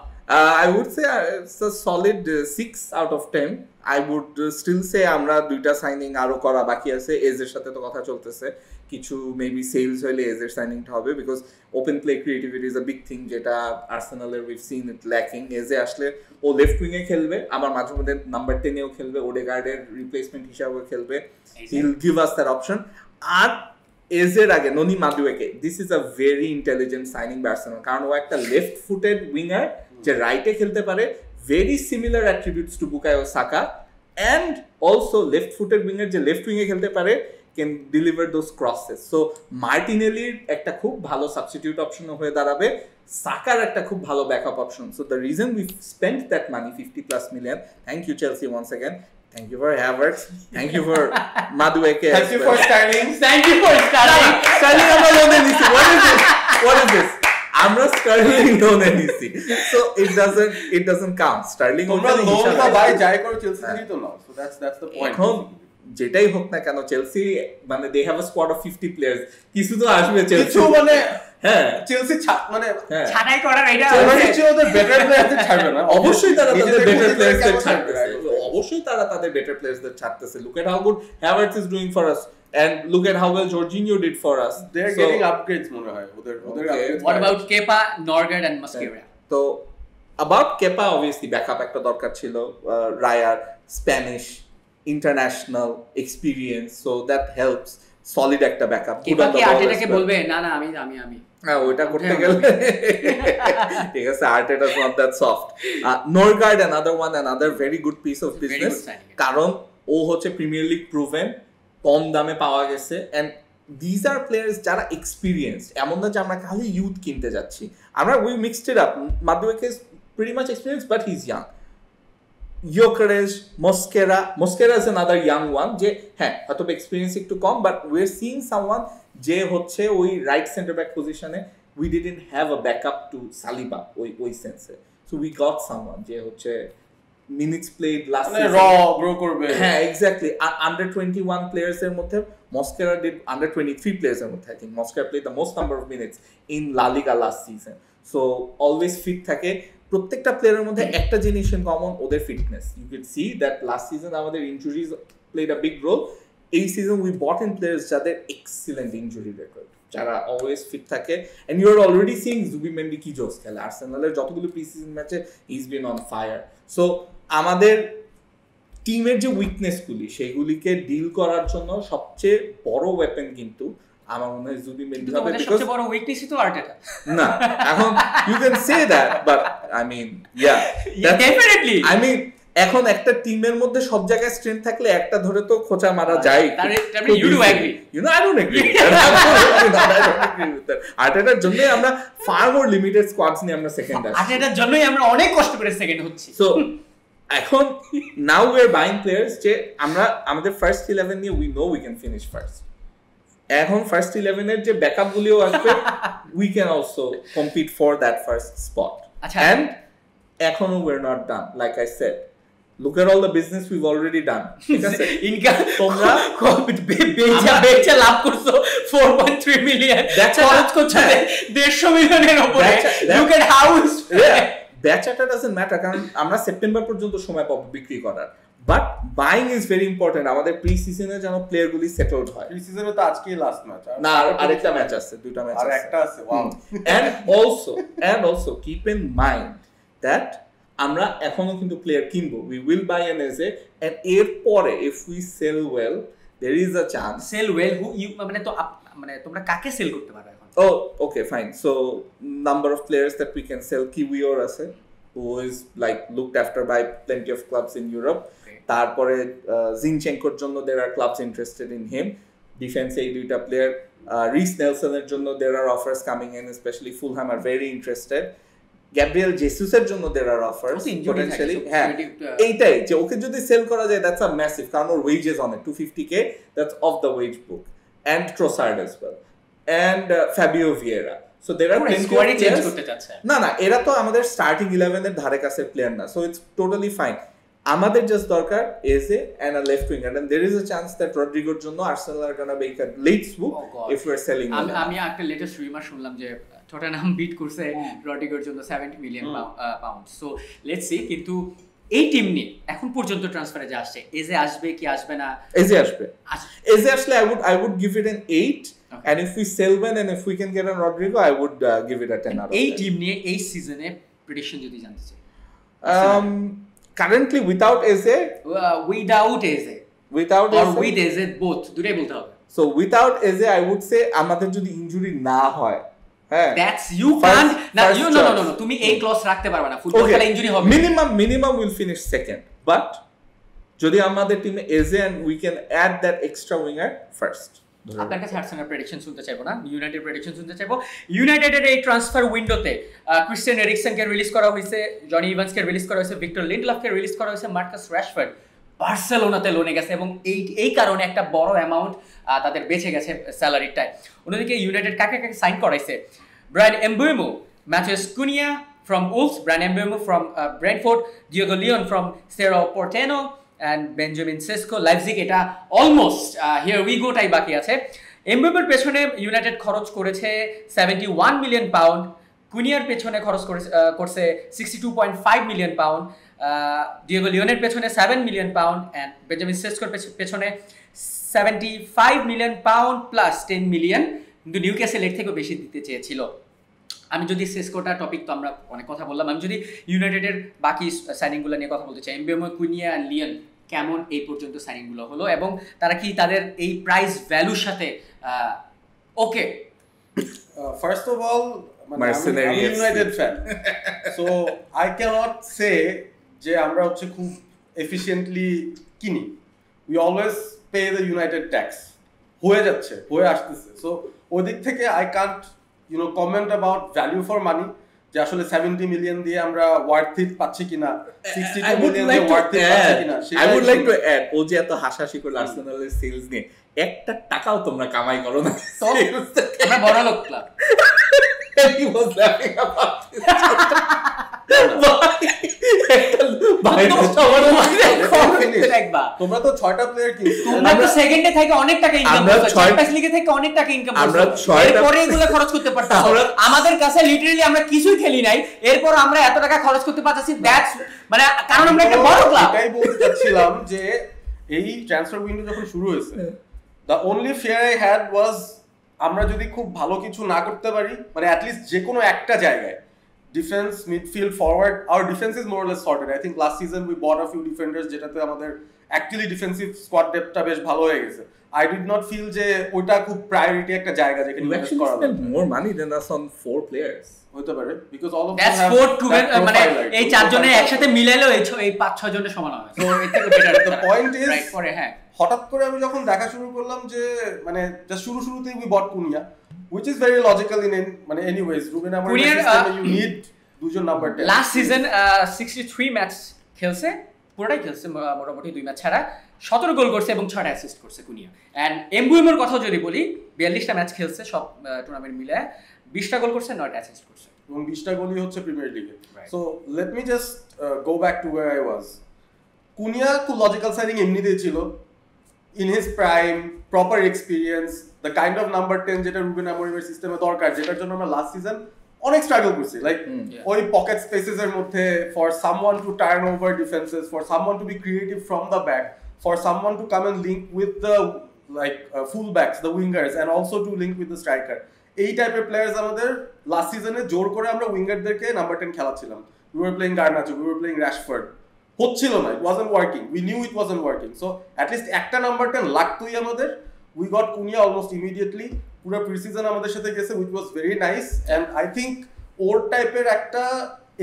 I would say it's a solid 6 out of 10. I would still say আমরা দুইটা সাইনিং আরো করা বাকি আছে। এজের সাথে তো কথা চলতেছে, কিছু মেবি সেলস হইলে এজের সাইনিংটা হবে because open play creativity is a big thing, যেটা আর্সেনালের উইভ সিন ইট ল্যাকিং। এজে আসলে ও লেফট উইং এ খেলবে, আবার মাঝে মধ্যে নাম্বার 10 এও খেলবে, ওডেগার্ডের রিপ্লেসমেন্ট হিসাবে খেলবে। He will give us that option. আর এজের আগে Noni Madueke, this is a very intelligent signing by Arsenal, কারণ ও একটা লেফট ফুটেড উইঙ্গার যে রাইটে খেলতে পারে, very similar attributes to Bukayo Saka, and also left footed winger যে লেফট উইংয়ে খেলতে পারে, can deliver those crosses. So মার্টিনেলির একটা খুব ভালো সাবস্টিটিউট অপশন হয়ে দাঁড়াবে, সাকার একটা খুব ভালো backup option. So the reason we spent that money 50+ million, thank you Chelsea once again, thank you for Havertz, thank you for Madueke, thank you for Sterling, Sterling আমরা লোনে নিছি, what is this? আমরা Sterling লোনে নিছি, so it doesn't count. Sterling তোমরা লোনটা by যাই করে চেলসি থেকেই তো নাও, so that's the point. এখন যেটাই হোক না কেন চেলসি মানে they have a squad of 50 players, কিছু তো আসবে চেলসি, কিছু মানে হ্যাঁ চেলসি মানে ছাটাই করার এটা চেলসি ওদের বেটার প্লেয়ারদের ছাড়বে না, অবশ্যই তারা তাদের বেটার প্লেয়ারদের ছাড়তেছে, অবশ্যই তারা তাদের বেটার প্লেয়ারদের ছাড়তেছে। Look at how good Havertz is doing for us, and look at how well Jorginho did for us. They're getting upgrades মনে হয় ওদের upgrades. What about Kepa, Norgard and Mosquera? তো about Kepa obviously ব্যাকআপ একটা দরকার ছিল, রায়ার Spanish international experience, so that helps, solid একটা backup. Kepa কি আর্টেটাকে বলবে না না আমি হ্যাঁ ওইটা করতে গেলে ঠিক আছে, আর্টেটা is not that soft. Norgaard another very good piece of business, কারণ ও হচ্ছে প্রিমিয়ার লিগ প্রুভেন, কম দামে পাওয়া গেছে, এন্ড দিস আর প্লেয়ার্স যারা এক্সপিরিয়েন্সড, এমন না যে আমরা খালি ইউথ কিনতে যাচ্ছি, আমরা we mixed it up. মাদুয়েকে is pretty much experienced but he is young. Gyökeres, Mosquera is another young one, যে হ্যাঁ হয়তো এক্সপিরিয়েন্স একটু কম, but we are seeing someone যে হচ্ছে ওই রাইট সেন্টার ব্যাক পজিশনে we didn't have a backup to Saliba ওই সেন্সে, so we got someone যে হচ্ছে minutes played last season র গ্রো করবে। হ্যাঁ এক্স্যাক্টলি, under 21 players এর মধ্যে Mosquera did under 23 players এর মধ্যে I think Mosquera played the most number of minutes in La Liga last season, so always fit থাকে। প্রত্যেকটা প্লেয়ারের মধ্যে একটা জিনিস কমন, ওদের fitness. You can see that last season আমাদের injuries played a big role. এই season we bought in players যাদের এক্সিলেন্ট ইনজুরি রেকর্ড, যারা অলওয়েজ ফিট থাকে, and you are already seeing Zubimendi কি জোস খেলে। আর্সেনালের যতগুলো প্রি সিজন ম্যাচে he is been on fire. So আমাদের টিমের যে উইকনেসগুলি সেগুলিকে ডিল করার জন্য সবচেয়ে বড় ওয়েপেন কিন্তু আমার মনে হয় জুবিমেন্ডি হবে, বিকজ সবচেয়ে বড় উইকনেসই তো আর্টেটা। না এখন you can say that, but I mean yeah definitely I mean এখন একটা টিমের মধ্যে সব জায়গায় স্ট্রেংথ থাকলে একটা ধরে তো খোঁচা মারা যায়। You do agree? You know, I don't agree with that. I don't agree with that. আর্টেটার জন্যই আমরা ফার মোর লিমিটেড স্কোয়াডস নিয়ে আমরা সেকেন্ড আসছি। আর্টেটার জন্যই আমরা অনেক কষ্ট করে সেকেন্ড হচ্ছি। সো এখন now we are buying players যে আমরা আমাদের ফার্স্ট 11 নিয়ে we know we can finish first. এখন ফার্স্ট 11 এর যে ব্যাকআপ গুলিও আসবে, we can also compete for that first spot. And এখনো we are not done, like I said. Look at all the business we've already done. ঠিক আছে, income তোমরা বেচা লাভ করছো 4.3 মিলিয়ন, খরচ করছো 150 মিলিয়নের উপরে। Look at how বেচাটা ডাজন্ট ম্যাটার, কারণ আমরা সেপ্টেম্বর পর্যন্ত সময় পাবো বিক্রি করার। But buying is very important. আমাদের প্রি সিজনে যেন প্লেয়ার গুলি সেটেলড হয়। প্রি সিজনে তো আজকেই লাস্ট ম্যাচ, না আরেকটা ম্যাচ আছে, দুটো ম্যাচ আর আছে, একটা আছে। Wow. and also keep in mind that আমরা এখনো কিন্তু প্লেয়ার কিনবো, we will buy an Eze, and এরপরে if we sell well there is a chance sell well who you মানে তো মানে তোমরা কাকে সেল করতে পারবে এখন? Oh, okay, fine. So number of players that we can sell. Kiwior আছে, who is like looked after by plenty of clubs in Europe. তারপরে জিনচেঙ্কোর জন্য there are clubs interested in him. Defense এই দুইটা player, রিস নেলসনের জন্য there are offers coming in, especially Fulham are very interested. Gabriel জেসুসের জন্য there are offers potentially. হ্যাঁ, এইটাই যে ওকে যদি সেল করা যায় that's a massive, কারণ ওর wages on it 250k, that's off the wage book, and Trossard as well, and Fabio Vieira. So there are plenty of players. না এরা তো আমাদের স্টার্টিং 11 এর ধারে কাছে প্লেয়ার না, so it's totally fine. আমাদের জাস্ট দরকার এজে and a left winger, and there is a chance that Rodrigoর jন্য Arsenal are going to make a late swoop if we are selling him. আমি একটা লেটেস্ট রিমার শুনলাম যে টটেনহাম বিট করছে রড্রিগোর জন্য 70 million pound. So let's see, কিন্তু এই team নিয়ে এখন পর্যন্ত ট্রান্সফারে যা আসছে, এজে আসবে কি আসবে না? এজে আসবে। এজে আসলে I would give it an 8. Okay. And if we sell well and if we can get a Rodrigo, I would give it a 10 out of 10. এই টিম নিয়ে এই সিজনে প্রেডিকশন যদি জানতে চাই। Currently without Eze, without Eze or with Eze, both দুটোই বলতে হবে। So without Eze I would say আমাদের যদি ইনজুরি না হয়, হ্যাঁ, that's you can't no তুমি এই ক্লজ রাখতে পারবে না, ফুটবল খেলা ইনজুরি হবে। minimum will finish second, but যদি আমাদের টিমে Eze and we can add that extra winger first. আপনার কাছে আর্সেনাল প্রেডিকশন শুনতে চাইবো না, ইউনাইটেড প্রেডিকশন শুনতে চাইবো। ইউনাইটেডের এই ট্রান্সফার উইন্ডোতে ক্রিস্টিয়ান এরিকসনকে রিলিজ করা হয়েছে, জনি ইভান্সকে রিলিজ করা হয়েছে, ভিক্টর লিন্ডলফকে রিলিজ করা হয়েছে, মার্কাস রাশফোর্ড বার্সেলোনাতে লোনে গেছে এবং এই কারণে একটা বড় অ্যামাউন্ট তাদের বেঁচে গেছে স্যালারিটায়। অন্যদিকে ইউনাইটেড কাকে সাইন করাইছে? Bryan Mbeumo, Matheus Cunha from Wolves, Bryan Mbeumo from Brentford, Diego Leon from Cerro Porteño and Benjamin Sesko, Leipzig। এটা অলমোস্ট হিয়ার উই গো টাই বাকি আছে। এমবুয়েমোর পেছনে ইউনাইটেড খরচ করেছে 71 মিলিয়ন পাউন্ড, কুনিয়ার পেছনে খরচ করছে 62.5 মিলিয়ন পাউন্ড, ডিয়েগো লিওনের পেছনে 7 মিলিয়ন পাউন্ড, এন্ড বেঞ্জামিন সেসকোর পেছনে 75 মিলিয়ন পাউন্ড প্লাস 10 মিলিয়ন, কিন্তু নিউক্যাসল এর থেকেও বেশি দিতে চেয়েছিল। আমি যদি সেসকোটা টপিক তো আমরা অনেক কথা বললাম, আমি যদি ইউনাইটেডের বাকি সাইনিংগুলো নিয়ে কথা বলতে চাই, এমবুয়েমো, কুনিয়া আর লিওন কেমন এই পর্যন্ত সাইনিংগুলো হলো এবং তারা কি তাদের এই প্রাইস ভ্যালুর সাথে ওকে? ফার্স্ট অফ অল আমি United fan, so I can't say যে আমরা হচ্ছে খুব এফিশিয়েন্টলি কিনি। We always pay the United tax, হয়ে আসতেছে। সো ওই দিক থেকে I can't comment about value for money, যে আসলে 70 মিলিয়ন দিয়ে আমরা ওয়ার্থ ইট পাচ্ছি কিনা, 62 মিলিয়ন দিয়ে ওয়ার্থ ইট পাচ্ছি কিনা। I would like to add, ও যে এত হাসাহাসি করল আর্সেনালের সেলস নিয়ে, একটা টাকাও তোমরা কামাই করো না, আমরা বড় লোক club. and he was laughing about this. তোমরা তো 6টা প্লেয়ার কিনছো, তোমরা তো সেকেন্ডে থেকে অনেক টাকা ইনকাম করছো, চ্যাম্পিয়ন্স লিগে থেকে অনেক টাকা ইনকাম করছো, এরপরে এগুলো খরচ করতে পারতাম। আমাদের কাছে লিটারালি আমরা কিছুই খেলি নাই, এরপর আমরা এত টাকা খরচ করতে পারতেছি, দ্যাটস মানে কারণ আমরা একটা বড় ক্লাব। এটাই বলতে চাচ্ছিলাম যে এই ট্রান্সফার উইন্ডো যখন শুরু হয়েছে, the only fear I had was আমরা যদি খুব ভালো কিছু না করতে পারি, মানে at least যে কোনো একটা জায়গায় defence, midfield, forward, our defense is more or less sorted. I think last season we bought a few defenders যেটাতে আমাদের actually defensive squad depthটা বেশ ভালো হয়ে গেছে। I did not feel যে ওটা খুব প্রায়োরিটি একটা জায়গা যেখানে ইনভেস্ট করা spent more money than us on 4 players. হতে পারে because all of them that's have 4 to মানে এই 4 জনের একসাথে মিলাইলেও এই 5-6 জনের সমান হবে। So এর থেকে better. The point is right পরে হ্যাঁ হঠাৎ করে আমি যখন দেখা শুরু করলাম যে মানে জাস্ট শুরুতেই we bought Cunha, which is very logical in মানে anyways রুবেন আমরিমের সিস্টেমে you need দুজন নাম্বার 10। লাস্ট সিজন 63 ম্যাচ খেলছে, পুরোটাই খেলছে মোটামুটি 2 ম্যাচ ছাড়া, 17 গোল করছে এবং 6টা অ্যাসিস্ট করছে কুনিয়া। এন্ড এমবুয়েমের কথা যদি বলি 42টা ম্যাচ খেলছে সব টুর্নামেন্ট মিলে, 20টা গোল করছে, 9টা অ্যাসিস্ট করছে এবং 20টা গোলই হচ্ছে প্রিমিয়ার লিগে। So let me just go back to where I was. Cunha খুব লজিক্যাল সাইনিং এমনিতেই ছিল, in his prime, proper experience, the kind of number 10 যেটা রুবেন আমরিমের সিস্টেমে দরকার, যেটার জন্য আমরা লাস্ট সিজন অনেক স্ট্রাগল করছি, লাইক ওই পকেট স্পেসেস এর মধ্যে for someone to turn over defences, for someone to be creative from the back, for someone to come and link with the like full backs, the wingers, and also to link with the striker. এই টাইপের players আমাদের last সিজনে জোর করে আমরা উইঙ্গারদেরকে number 10 খেলাচ্ছিলাম। We were playing Garnacho, we were playing Rashford, হচ্ছিল না, it wasn't working, we knew it wasn't working. So at least একটা নাম্বার 10 লাগতোই আমাদের। We got Cunha almost immediately, পুরো প্রিসিজন আমাদের সাথে গেছে, which was very nice. And I think ওর টাইপের একটা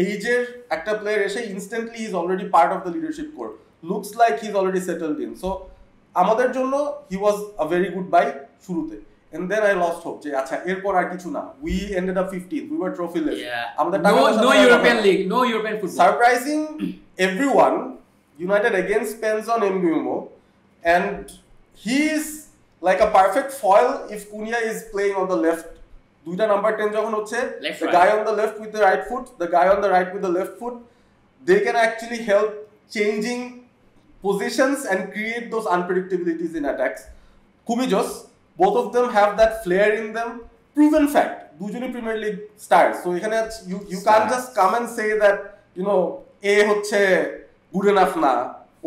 এইজের একটা প্লেয়ার এসে instantly is already part of the leadership core, looks like he is already settled in. So আমাদের জন্য হি ওয়াজ আ ভেরি গুড বাই শুরুতে। And then I lost hope যে আচ্ছা এরপর আর কিছু না, we ended up 15th, we were trophyless, আমাদের টাকা no European league, no European football. Surprising everyone, United again spends on Mbeumo, and he is like a perfect foil if Cunha is playing on the left. দুইটা number 10 যখন হচ্ছে, the guy on the left with the right foot, the guy on the right with the left foot, they can actually help changing positions and create those unpredictabilities in attacks. খুবই জোস। Both of them have that flair in them, proven fact. দুজনই premier league stars, so এখানে you can't just come and say that you know এ হচ্ছে good enough না,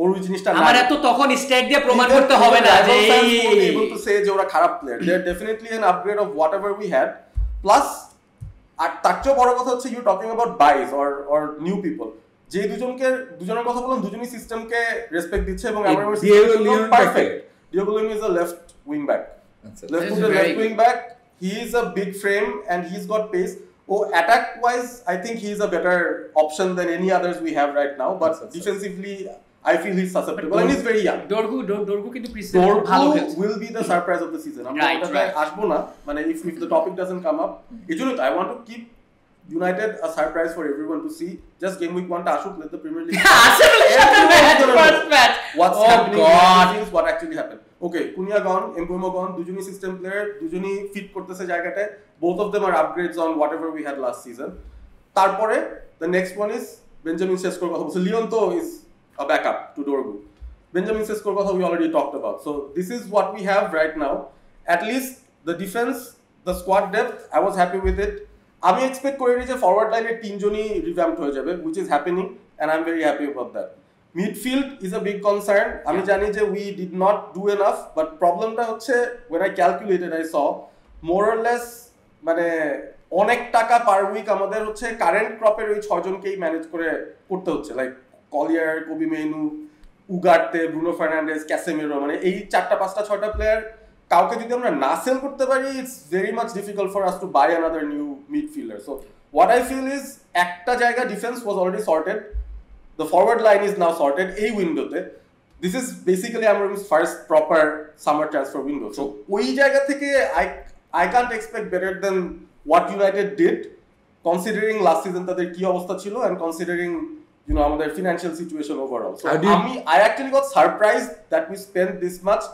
ওর ওই জিনিসটা না। আমার এত তখন স্টেট দিয়ে প্রমাণ করতে হবে না যে able to say যে ওরা খারাপ player. They are definitely an upgrade of whatever we had. Plus আর তার চেয়ে বড় কথা হচ্ছে you talking about buys or new people. যে দুজনের কথা বললাম, দুজনই সিস্টেমকে রেসপেক্ট দিচ্ছে এবং আমার perfect. Diogo Leon is a left wing back. Let's put the left wing back. He is a big frame and he's got pace. Oh, attack wise, I think he is a better option than any others we have right now. But defensively, I feel he's susceptible and he's very young. Dorgu কিন্তু precision ভালো খেলছে। Will be the surprise of the season. আমরা ওটাতে আসবো না, মানে if the topic doesn't come up, এজন্য I want to keep United a surprise for everyone to see. Just game week 1 টা আসুক, let the Premier League first match what's happening, what actually happened. Okay, Cunha gone, Mbeumo gone, দুজনই system player, দুজনই fit করতেছে জায়গাটায়, both of them are upgrades on whatever we had last season. তারপরে the next one is Benjamin Seskoর কথা বলছি, Leone তো is a backup to Dorgu. Benjamin Seskoর কথা we already talked about. So this is what we have right now. At least the defense, the squad depth, I was happy with it. আমি expect করিনি যে forward লাইনের 3 জনই রিভ্যাম্পড হয়ে যাবে, which is happening and I'm very happy about that. Midfield is a big concern. আমি জানি যে we did not do enough, but problemটা হচ্ছে when I calculated I saw more or less মানে অনেক টাকা পার উইক আমাদের হচ্ছে কারেন্ট ক্রপের ওই 6 জনকেই ম্যানেজ করতে হচ্ছে, like Collyer, Kobbie Mainoo, Ugarte, Bruno Fernandes, Casemiro, মানে এই 4টা 5টা 6টা প্লেয়ার কাউকে যদি আমরা না সেল করতে পারি, it's very much difficult for us to buy another new midfielder. So what I feel is একটা জায়গা defence was already sorted, the forward line is now sorted এই উইন্ডোতে। This is basically Amorim's first proper summer transfer window. So ওই জায়গা থেকে I can't expect better than what United did, considering last season তাদের কি অবস্থা ছিল and considering আমাদের financial situation overall. So I actually got surprised that we spent this much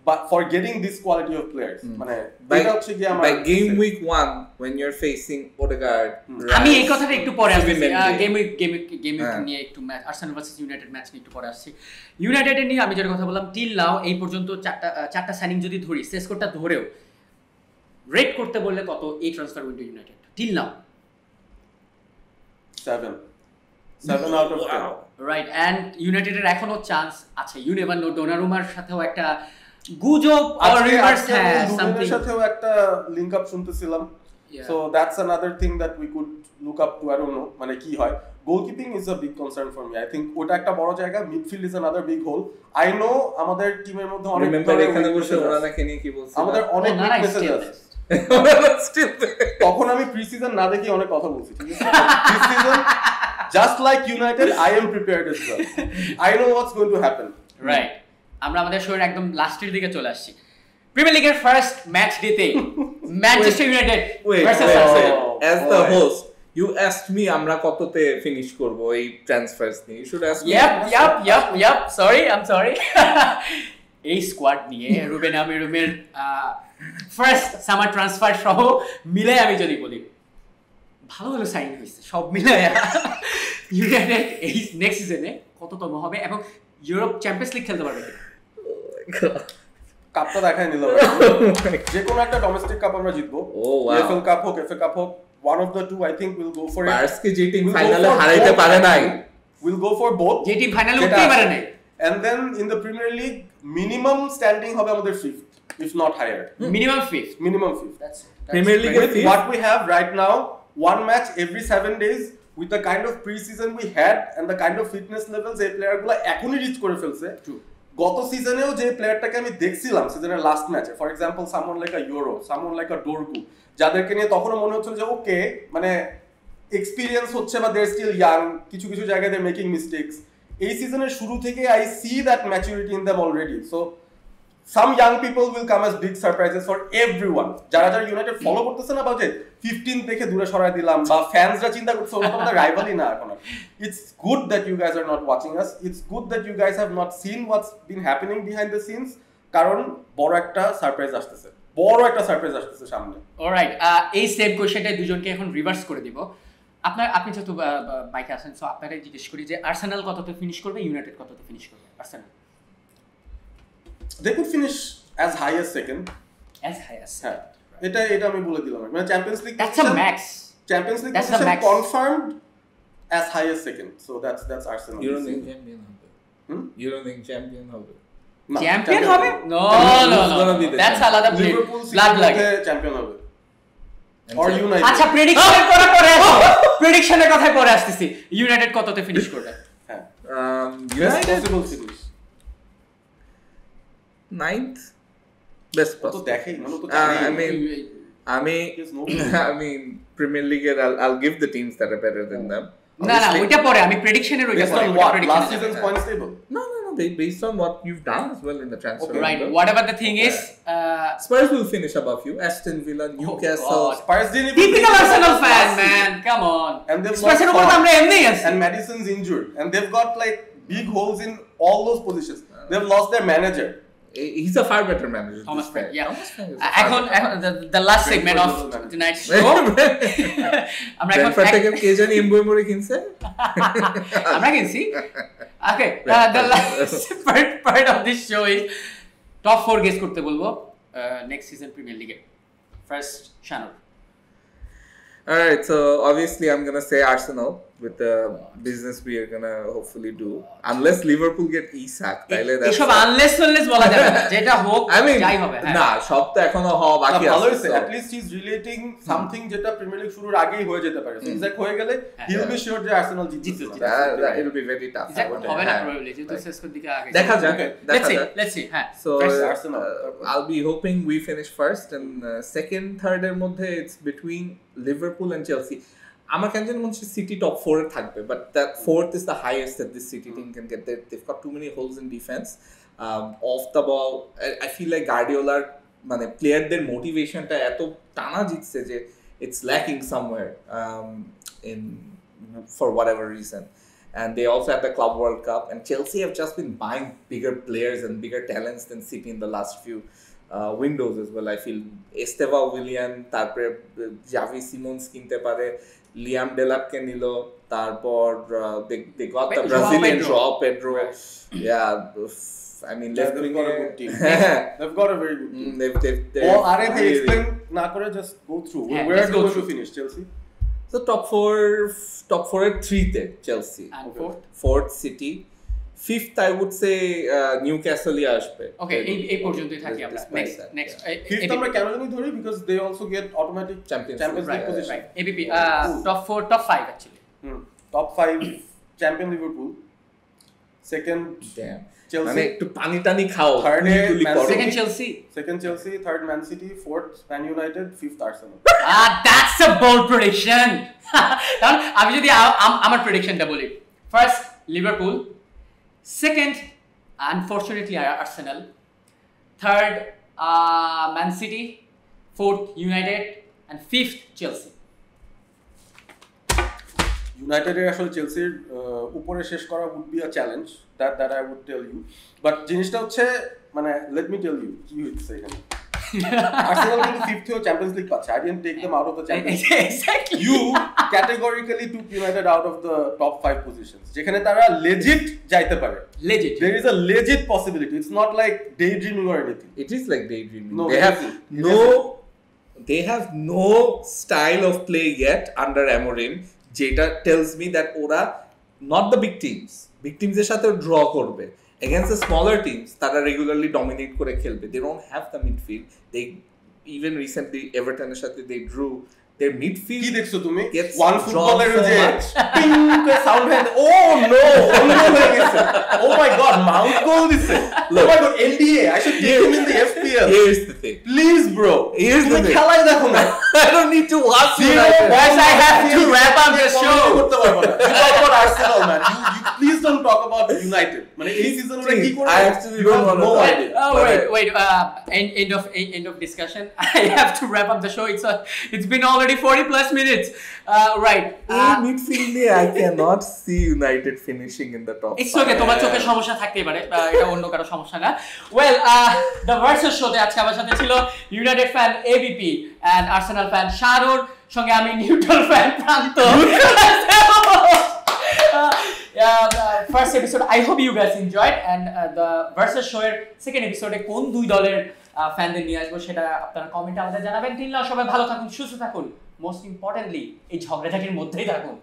but for getting this quality of players মানে এটা হচ্ছে কি আমার by game week 1 when you're facing Odegaard আমি এই কথাটা একটু পরে আসছি গেম উইক হ্যাঁ। নিয়ে একটু match Arsenal versus United match নিয়ে একটু পরে আসছি ইউনাইটেডের নিয়ে আমি যেটা কথা বললাম টিল নাও এই পর্যন্ত চারটা সাইনিং যদি ধরি সেসকোরটা ধরেও রেট করতে বললে কত এই transfer window United till now 7 out of 10 right and ইউনাইটেডের এখনো চান্স আছে ইউ নেভার নো ডোনারুমার সাথেও একটা গুজব অর রিভার্স সামথিং সাথেও একটা লিংক আপ শুনতেছিলাম so that's another thing that we could look up to I don't know মানে কি হয় গোলকিপিং is a big concern for me I think ওটা একটা বড় জায়গা midfield is another big hole I know আমাদের টিমের মধ্যে অনেক এখানে বসে ওরা নাকি নিয়ে কি বলছে আমাদের অনেক মেসেজ আছে তখন আমি প্রি সিজন না দেখি অনেক কথা বলছি ঠিক আছে pre season just like United I am prepared as well I know what's going to happen right আমরা আমাদের শোয়ের একদম লাস্টের দিকে চলে আসছি প্রিমিয়ার লিগের ফার্স্ট ম্যাচ ডেতে Manchester United versus Arsenal as the host you asked me আমরা কততে ফিনিশ করব এই ট্রান্সফারস নিয়ে you should ask me yep sorry I'm sorry এই স্কোয়াড নিয়ে রুবেন আমিরুমের ফার্স্ট সামার ট্রান্সফার সহ মিলে আমি যদি বলি ভালো ভালো সাইন হয়েছে সব মিলে ইউনাইটেড এই নেক্সট সিজনে কততম হবে এবং ইউরোপ চ্যাম্পিয়ন্স লিগ খেলতে পারবে কাপটা দেখাই নিল যে কোনো একটা ডোমেস্টিক কাপ আমরা জিতবো এফএল কাপ হোক এফএ কাপ হোক one of the two I think will go for it Spurs কে যে টিম ফাইনালে হারাইতে পারে নাই will go for both যে টিম ফাইনালে উঠতেই পারে নাই and then in the Premier League minimum standing হবে আমাদের 5th if not higher minimum 5th that's Premier League with what we have right now one match every 7 days with the kind of pre-season we had and the kind of fitness levels এই প্লেয়ারগুলো এখনই rich করে ফেলছে গত সিজনেও যে প্লেয়ারটাকে আমি দেখছিলাম সিজনের last ম্যাচে for example someone like a Yoro someone like a Dorgu যাদেরকে নিয়ে তখনও মনে হচ্ছিল যে ওকে মানে এক্সপেরিয়েন্স হচ্ছে বা দে আর স্টিল ইয়াং কিছু কিছু জায়গায় দে মেকিং মিস্টেকস এই সিজনের শুরু থেকে I see that maturity in them already so some young people will come as big surprises for everyone যারা যারা ইউনাইটেড ফলো করতেছে না বা যে 15 দেখে দূরে সরায় দিলাম বা ফ্যান্সরা চিন্তা করছে ওটা আমাদের রাইভালি না এখন it's good that you guys are not watching us it's good that you guys have not seen what's been happening behind the scenes কারণ বড় একটা সারপ্রাইজ আসতেছে সামনে অলরাইট এই সেম কোশ্চেনটা দুজনকে এখন রিভার্স করে দিব আপনি যেহেতু বাইকে আছেন সো আপনারাই জিজ্ঞেস করি যে আর্সেনাল কততে ফিনিশ করবে ইউনাইটেড কততে ফিনিশ করবে Arsenal they could finish as high as second হ্যাঁ এটা আমি বলে দিলাম মানে champions league that's a max champions league confirmed as high as second so that's Arsenal you don't think champion হবে you don't think champion হবে champion হবে no that's আলাদা ব্লাড লাগে চ্যাম্পিয়ন হবে or United আচ্ছা প্রেডিকশনের কথাই পরে আসতেছি ইউনাইটেড কততে ফিনিশ করবে হ্যাঁ United possible finish 9th best তো possible দেখেই মানে তো I mean Premier League I'll give the teams that are better than them না ওইটা পরে আমি প্রেডিকশনের ওইটা পরে last season's points table no based on what you've done as well in the transfer right whatever the thing is Spurs will finish above you Aston Villa Newcastle Spurs didn't even typical Arsenal fan man come on and they've Spurs এর উপর আমরা এমনি আছি and Madison's injured and they've got like big holes in all those positions they've lost their manager he's a far better manager Thomas Frank yeah এখন the last segment of tonight's show আমরা এখন থেকে কে জানি এমবুমরে কিনছে আমরা কিনছি okay the last part of this show is top 4 guess করতে বলবো next season Premier League first Shanur alright so obviously I'm going to say Arsenal with the business we are going to hopefully do unless Liverpool get Isak তাইলে এসব unless বলা যাবে না যেটা হোক যাই হবে না সব তো এখনো হওয়া বাকি আছে at least he's relating something যেটা প্রিমিয়ার লিগ শুরুর আগেই হয়ে যেতে পারে Isak হয়ে গেলে he'll be sure যে আর্সেনাল জিতবে it will be very tough হবে না probably যেহেতু শেষের দিকে আগে দেখা যাক let's see হ্যাঁ so I'll be hoping we finish first and second third এর মধ্যে it's between Liverpool and Chelsea আমার কেন জানি মনে হচ্ছে সিটি টপ 4 এ থাকবে but that fourth is the highest that this city team can get they've got too many holes in defense off the ball I feel like Guardiola মানে প্লেয়ারদের মোটিভেশনটা এত টানা জিতছে যে it's lacking somewhere in for whatever reason and they also have the Club World Cup. And Chelsea have just been buying bigger players and bigger talents than City in the last few windows as well. I feel Esteva Willian, তারপরে Javi Simons কিনতে পারে, Liam Delapকে নিল, তারপর they got the Brazilian João Pedro. Yeah, I mean, they've got a good team. They've got a very good team. They explain না করে just go through. Where are they going to finish, Chelsea? So top four at 3 Chelsea. And fourth City. Fifth I would say Newcastle আসবে. Okay, এই পর্যন্তই থাকি আমরা. Next. Fifth আমরা কেন জানি ধরি because they also get automatic Champions League position. Right. ABP top 5 actually. Top 5 champion Liverpool. Second Chelsea. মানে একটু পানি টানি খাও. Second Chelsea, third Man City, fourth Man United, fifth Arsenal. That's a bold prediction. কারণ আমি যদি আমার প্রেডিকশনটা বলি, first Liverpool, second unfortunately Arsenal, third Man City, fourth United and fifth Chelsea. ইউনাইটেডের আসলে চেলসির উপরে শেষ করা would be a challenge that I would tell you, but জিনিসটা হচ্ছে মানে let me tell you কি হচ্ছে এখানে। Arsenal কিন্তু ফিফথ এও চ্যাম্পিয়ন্স লিগ পাচ্ছে। I didn't take them out of the Champions League. Exactly. You categorically took United out of the top 5 positions যেখানে তারা legit যাইতে পারে। Legit. There is a legit possibility. It's not like daydreaming or anything. It is like daydreaming. No, they have no style of play yet under Amorim. যেটা tells me that ওরা not the big teams এর সাথে draw করবে, against the smaller teams তারা regularly dominate করে খেলবে. They don't have the midfield. They even recently Everton এর সাথে they drew. Their midfield কি দেখছো তুমি? One footballer যে পিং করে সাউন্ড হ্যান্ড, oh no হয়ে গেছে, oh my god Mount goal দিছে, oh my god LDA I should take him in the FPL. Here's the thing, please bro, here's the thing, খেলাই দেখো না। I don't need to watch you guys. I have to wrap up the show. করতে পারবো না। You talk about Arsenal man, you please don't talk about United. মানে এই season ওরা কি করবে? I actually don't want to wait end of discussion. I have to wrap up the show. It's been already 40+ minutes. Right. Midfield I cannot see United finishing in the top 5. It's okay, তোমার চোখে সমস্যা থাকতেই পারে, এটা অন্য কারো সমস্যা না। Well, the versus শোতে আজকে আমার সাথে ছিল United fan ABP and Arsenal fan Shahrur, সঙ্গে আমি neutral fan Pranto. First episode I hope you guys enjoyed, and the versus show এর second episode এ কোন দুই দলের ফ্যানদের নিয়ে আসবো সেটা আপনারা কমেন্টে আমাদের জানাবেন। সবাই ভালো থাকুন, সুস্থ থাকুন, মোস্ট ইম্পর্টেন্টলি এই ঝগড়াঝাটির মধ্যেই থাকুন।